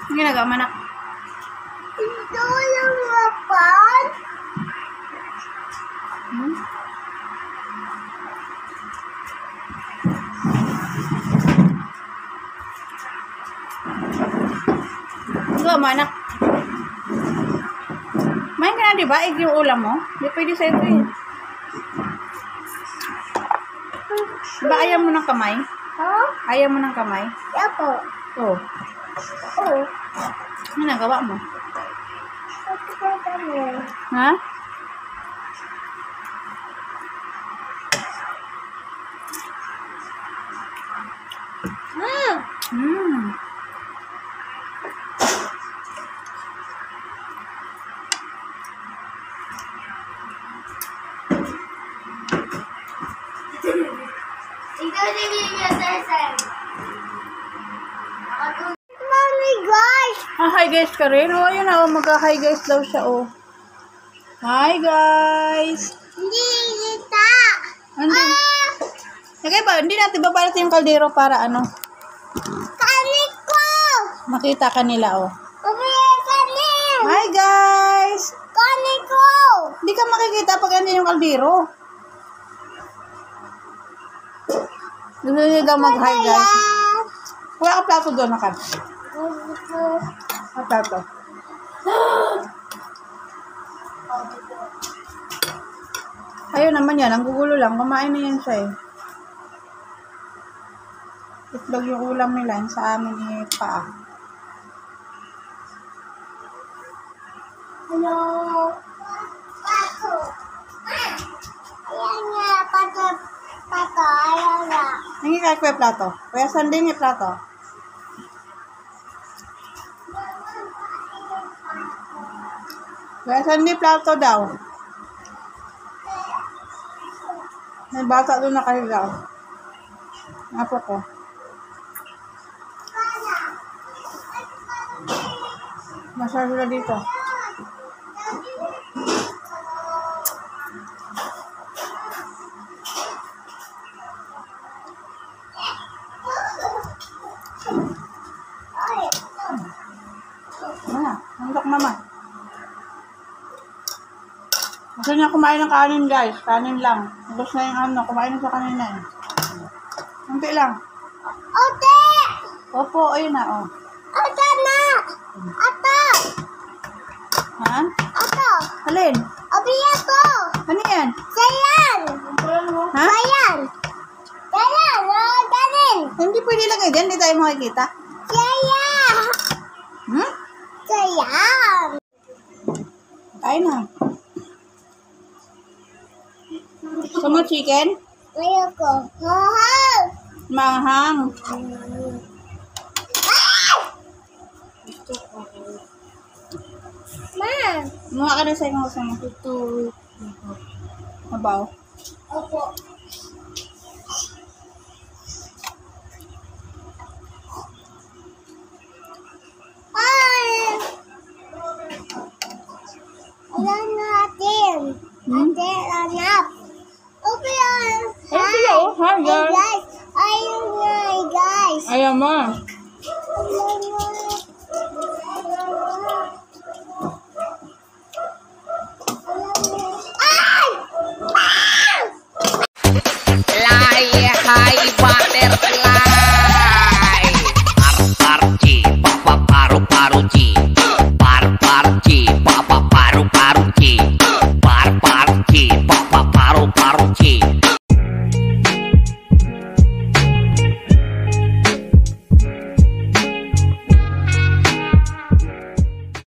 Ang ginagawa, manak? Ito yung lapan. Ito, manak. Main ka na, diba? Egg yung ulam mo? Di pwede sa ito eh. Diba ayaw mo ng kamay? Huh? Ayaw mo ng kamay? Yapo. Oo. Oo. Ano nagawa mo? Ha? Mommy, guys. Hi guys ka rin. Oh, ayun na. Mag-hi guys daw siya. Oh. Hi guys. Hindi kita. Hindi. Okay ba? Hindi natin babalat yung kaldero para ano? Kanin ko. Makita kanila oh. Kanin. Hi guys. Kanin ko. Hindi ka makikita pag andyan yung kaldero. Gusto niyo daw mag-hi guys. Wala ka plato doon, nakad. Ang plato. Ayun naman yan, ang gugulo lang. Kumain na yan siya eh. Itlog yung ulam nila, yung sa amin eh, paa. Hello. Pato. Ayan nga, pato. Pato, ayan nga. Hindi kahit kuya plato. Kuya Sanding yung plato. Kuya Sanding plato daw. May bata doon nakahiga. Apo ko. Masarap sila dito. Nandok naman. Gusto niya kumain ng kanin guys. Kanin lang. Gusto na yung ano. Kumain na sa kanina eh. Kunti lang. Ote! Opo, ayun na oh. Ote na! Ato! Ha? Ato! Alin? Obi ato! Ano yan? Sayan! Ha? Sayan! Sayan! Ganin! Hindi pwede lagay dyan. Hindi tayo makikita. Sayan! Hmm? Sayan! Kain na. Gusto mo chicken? Ayoko. Mahal! Manghang. Ma! Mukha ka na sa inyo gusto mo. Ito. Mabaw. Opo. Ay! Alam natin. Natin anak. Opo yan. Ayun sila oh. Hi guys. Guys. Ayun nga guys. Ayaw mo. Ay! Lie, high, water,